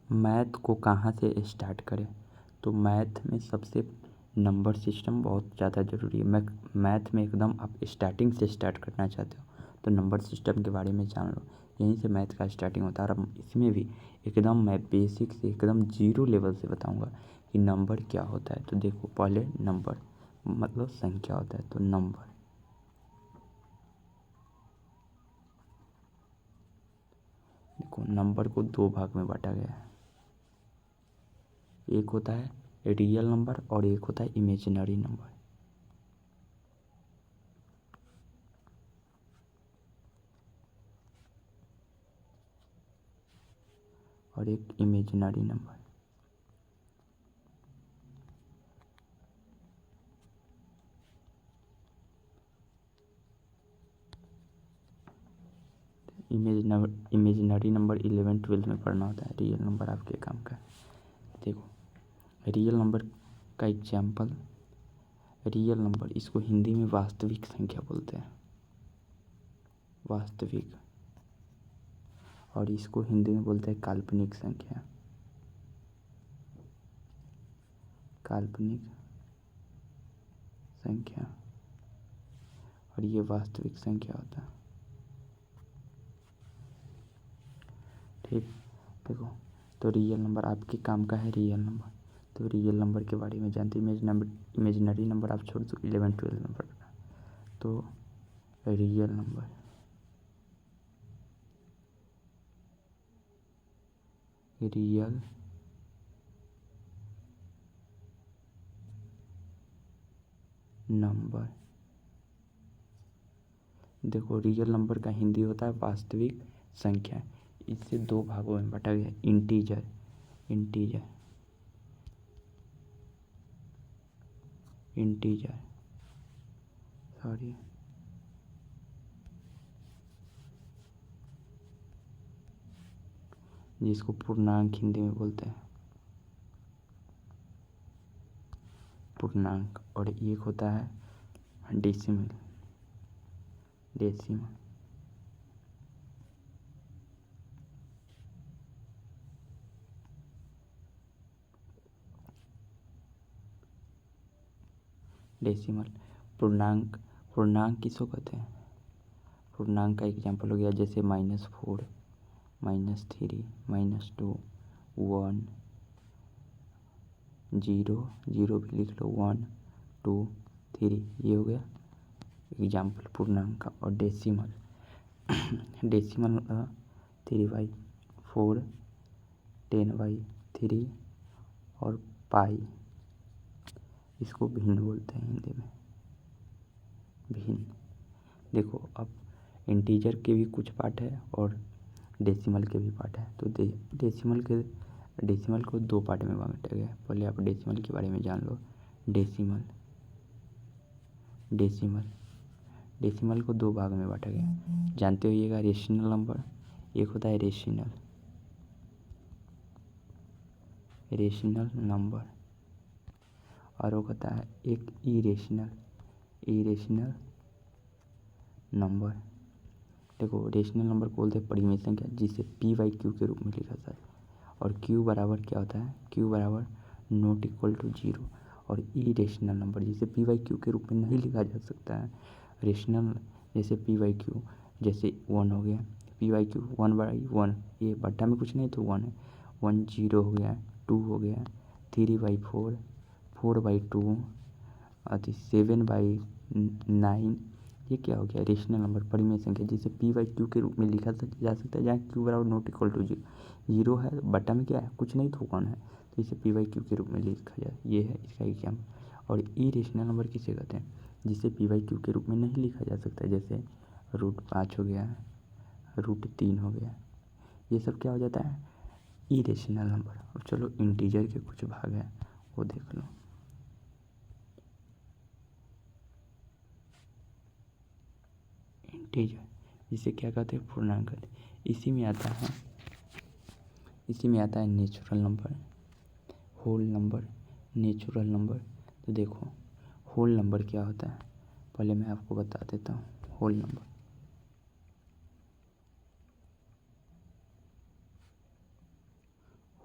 Math को कहाँ से स्टार्ट करें। तो मैथ में सबसे नंबर सिस्टम बहुत ज़्यादा ज़रूरी है। मैथ में एकदम आप स्टार्टिंग से स्टार्ट करना चाहते हो तो नंबर सिस्टम के बारे में जान लो। यहीं से मैथ का स्टार्टिंग होता है। और इसमें भी एकदम मैं बेसिक से एकदम जीरो लेवल से बताऊंगा कि नंबर क्या होता है। तो देखो, पहले नंबर मतलब संख्या होता है। तो नंबर, देखो नंबर को दो भाग में बांटा गया है। एक होता है रियल नंबर और एक होता है इमेजिनरी नंबर। और एक imaginary number. Imaginary number 11th-12th में पढ़ना होता है। रियल नंबर आपके काम का है। देखो, रियल नंबर का एग्जाम्पल, रियल नंबर, इसको हिंदी में वास्तविक संख्या बोलते हैं, वास्तविक। और इसको हिंदी में बोलते हैं काल्पनिक संख्या, काल्पनिक संख्या। और ये वास्तविक संख्या होता है। ठीक, देखो, तो रियल नंबर आपके काम का है। रियल नंबर, तो रियल नंबर के बारे में जानते। इमेजिनरी नंबर आप छोड़ दो, 11th-12th में पढ़ना। तो रियल नंबर, रियल नंबर, देखो रियल नंबर का हिंदी होता है वास्तविक संख्या। इसे दो भागों में बांटा गया, इंटीजर, इंटीजर, इंटीजर, सॉरी, जिसको पूर्णांक हिंदी में बोलते हैं, पूर्णांक। और एक होता है डेसिमल, डेसिमल। डेसिमल, पूर्णांक। पूर्णांक किसको कहते हैं? पूर्णांक का एग्जाम्पल हो गया जैसे -4, -3, -2, 1, 0, 0 भी लिख लो, 1, 2, 3, ये हो गया एग्जाम्पल पूर्णांक का। और डेसिमल, डेसिमल 3/4, 10/3 और पाई, इसको भिन्न बोलते हैं हिंदी में, भिन्न। देखो, अब इंटीजर के भी कुछ पार्ट है और डेसिमल के भी पार्ट है। तो डेसिमल को दो पार्ट में बांटा गया है। पहले आप डेसिमल के बारे में जान लो। डेसिमल, डेसिमल, डेसिमल को दो भाग में बांटा गया। जानते होइएगा रेशनल नंबर, एक होता है रेशनल, रेशनल नंबर, और वो होता है एक इरेशनल, इरेशनल नंबर। देखो, रेशनल नंबर को बोलते हैं परिमेय संख्या, जिसे p/q के रूप में लिखा जाता है। और q बराबर क्या होता है? q बराबर ≠0। और इरेशनल नंबर जिसे p/q के रूप में नहीं लिखा जा सकता है। रेशनल जैसे p/q, जैसे 1 हो गया, p/q 1/1, ये बट्टा में कुछ नहीं तो 1 है। 1 0 हो गया, 2 हो गया, 3/4, 4/2, 7/9। ये क्या हो गया? रेशनल नंबर, परिमेय संख्या, जिसे p/q के रूप में लिखा जा सकता है, जहाँ q बराबर ≠0। 0 है, बटा में क्या है? कुछ नहीं तो 1 है, तो इसे p/q के रूप में लिखा जाए। ये है इसका एग्जाम्पल। और इरेशनल नंबर किसे कहते हैं? जिसे p/q के रूप में नहीं लिखा जा सकता, जैसे √5 हो गया, √3 हो गया। ये सब क्या हो जाता है? Irrational number. अब चलो इंटीजर के कुछ भाग हैं, वो देख लो। इंटीजर, इसे क्या कहते हैं? पूर्णांक कहते हैं। इसी में आता है natural number, whole number, natural number. तो देखो, होल नंबर क्या होता है, पहले मैं आपको बता देता हूँ। होल नंबर,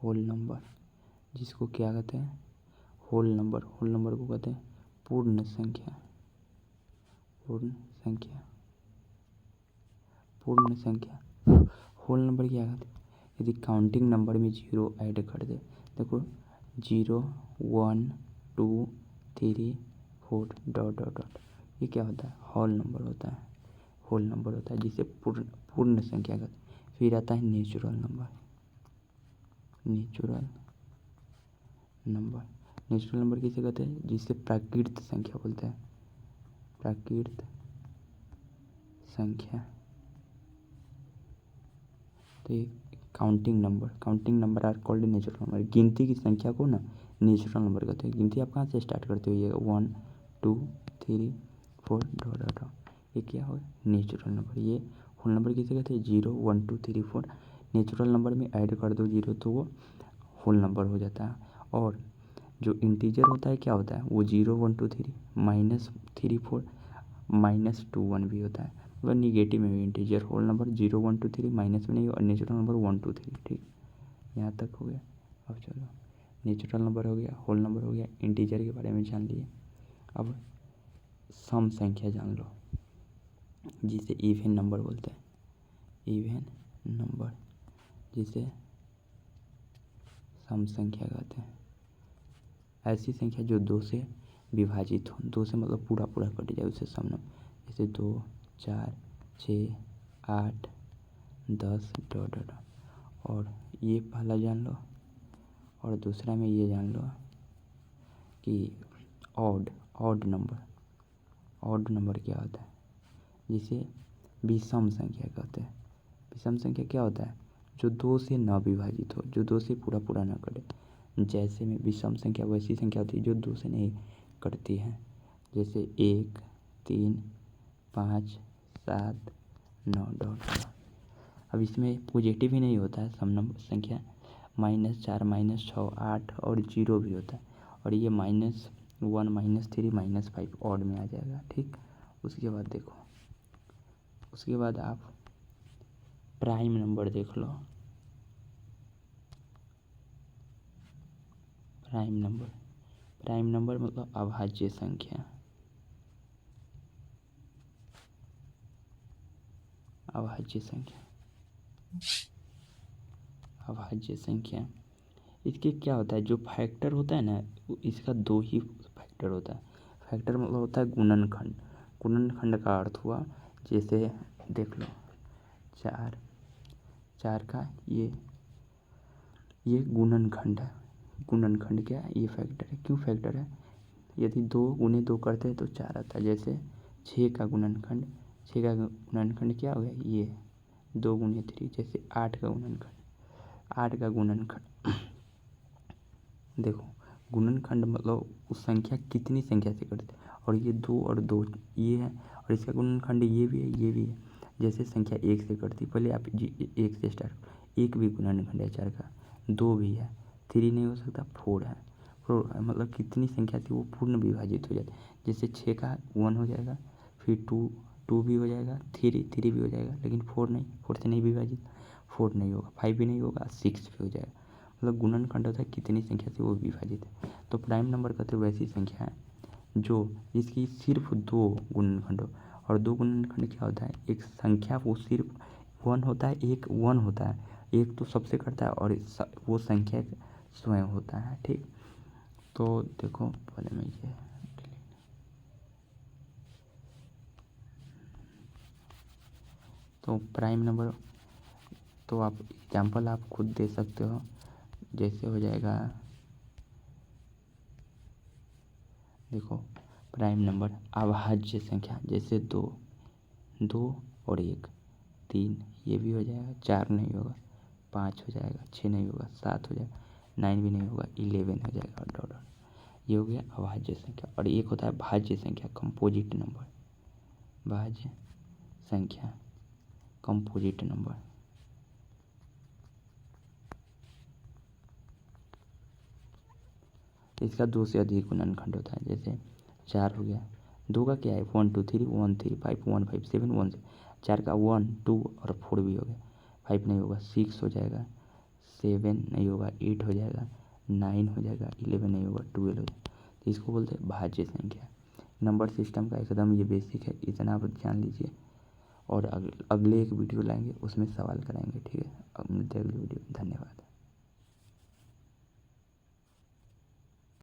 होल नंबर, जिसको क्या कहते हैं, होल नंबर। होल नंबर को कहते हैं पूर्ण संख्या। पूर्ण संख्या, पूर्ण संख्या। होल नंबर क्या कहते हैं, यदि काउंटिंग नंबर में जीरो ऐड कर दे, देखो 0 1 2 3 4 डॉट डॉट डॉट, ये क्या होता है, होल नंबर होता है। होल नंबर होता है जिसे पूर्ण संख्या कहते हैं। फिर आता है natural number. Natural number, natural number किसे कहते हैं, जिसे प्राकृत संख्या बोलते हैं। प्राकृत संख्या, तो ये counting number are called natural number. गिनती की संख्या को ना नेचुरल नंबर कहते हैं। गिनती आप कहाँ से स्टार्ट करते हो, ये 1 2 3 4 डॉट डॉट डॉट, ये क्या हो, नेचुरल नंबर। ये होल नंबर किसे कहते हैं, 0 1 2 3 4 नेचुरल नंबर में ऐड कर दो जीरो तो वो होल नंबर हो जाता है। और जो इंटीजर होता है क्या होता है, वो 0 1 2 3 -3 4 -2 1 भी होता है, मतलब निगेटिव में भी इंटीजर। होल नंबर 0 1 2 3 माइनस में नहीं, और नेचुरल नंबर 1 2 3। ठीक, यहाँ तक हो गया। अब चलो, नेचुरल नंबर हो गया, होल नंबर हो गया, इंटीजर के बारे में जान लिए। अब सम संख्या जान लो, जिसे इवन नंबर बोलते हैं। इवन नंबर, जिसे सम संख्या कहते हैं। ऐसी संख्या जो 2 से विभाजित हो, 2 से मतलब पूरा पूरा कट जाए, उसे सम नंबर। जैसे 2 4 6 8 10 डॉट डॉट। और ये पहला जान लो, और दूसरा में ये जान लो कि ऑड नंबर। ऑड नंबर क्या होता है, जिसे विषम संख्या कहते हैं। विषम संख्या क्या होता है, जो 2 से न विभाजित हो, जो 2 से पूरा पूरा न कटे। जैसे में विषम संख्या वैसी संख्या होती है जो 2 से नहीं कटती है, जैसे 1 3 5 7 9 डॉट। अब इसमें पॉजिटिव ही नहीं होता है सम नंबर संख्या, -4 -6 8 और 0 भी होता है। और ये -1 -3 -5 ऑड में आ जाएगा। ठीक, उसके बाद देखो, उसके बाद आप प्राइम नंबर देख लो। प्राइम नंबर मतलब अभाज्य संख्या। अभाज्य संख्या, अभाज्य संख्या, इसके क्या होता है, जो फैक्टर होता है ना, इसका 2 ही फैक्टर होता है। फैक्टर मतलब होता है गुणनखंड। गुणनखंड का अर्थ हुआ, जैसे देख लो 4 का ये गुणनखंड है। गुणनखंड क्या है, ये फैक्टर है। क्यों फैक्टर है, यदि 2 गुने 2 करते हैं तो 4 आता है। जैसे 6 का गुणनखंड, 6 का गुणनखंड क्या हो गया, ये 2 गुने 3। जैसे 8 का गुणनखंड, 8 का गुणनखंड देखो, गुणनखंड मतलब उस संख्या कितनी संख्या से करते हैं, और ये 2 और 2 ये है, और इसका गुणनखंड ये भी है, ये भी है। जैसे संख्या 1 से करती, पहले आप 1 से स्टार्ट। 1 भी गुणनखंड है 4 का, 2 भी है, 3 नहीं हो सकता, 4 है। 4 मतलब कितनी संख्या थी वो पूर्ण विभाजित हो जाती है। जैसे 6 का 1 हो जाएगा, फिर 2 भी हो जाएगा, 3 भी हो जाएगा, लेकिन 4 नहीं, 4 से नहीं विभाजित, 4 नहीं होगा, 5 भी नहीं होगा, 6 भी हो जाएगा। मतलब गुणनखंड होता है कितनी संख्या से वो विभाजित है। तो प्राइम नंबर कहते हैं वैसी संख्या है जो इसकी सिर्फ 2 गुणनखंड हो। और 2 गुणनखंड क्या होता है, एक संख्या वो सिर्फ 1 होता है, एक 1 होता है, एक तो सबसे करता है, और वो संख्या स्वयं होता है। ठीक, तो देखो पहले मैं ये तो प्राइम नंबर, तो आप एग्जाम्पल आप खुद दे सकते हो। जैसे हो जाएगा, देखो प्राइम नंबर अभाज्य संख्या, जैसे 2 और 1 3, ये भी हो जाएगा, 4 नहीं होगा, 5 हो जाएगा, 6 नहीं होगा, 7 हो जाएगा, 9 भी नहीं होगा, 11 हो जाएगा, डॉट डॉट। ये हो गया अभाज्य संख्या। और एक होता है भाज्य संख्या, कंपोजिट नंबर। भाज्य संख्या, कंपोजिट नंबर, इसका 2 से अधिक गुणनखंड होता है। जैसे 4 हो गया, 2 का क्या है, 1 2 3 1 3 5 1 5 7 1 से 4 का 1 2 और 4 भी हो गया, 5 नहीं होगा, 6 हो जाएगा, 7 नहीं होगा 8 हो जाएगा, 9 हो जाएगा, 11 नहीं होगा 12 हो जाएगा। तो इसको बोलते हैं भाज्य संख्या। नंबर सिस्टम का एकदम ये बेसिक है, इतना आप जान लीजिए। और अगले एक वीडियो लाएंगे, उसमें सवाल कराएंगे, ठीक है। अब मिलते हैं अगली वीडियो, धन्यवाद।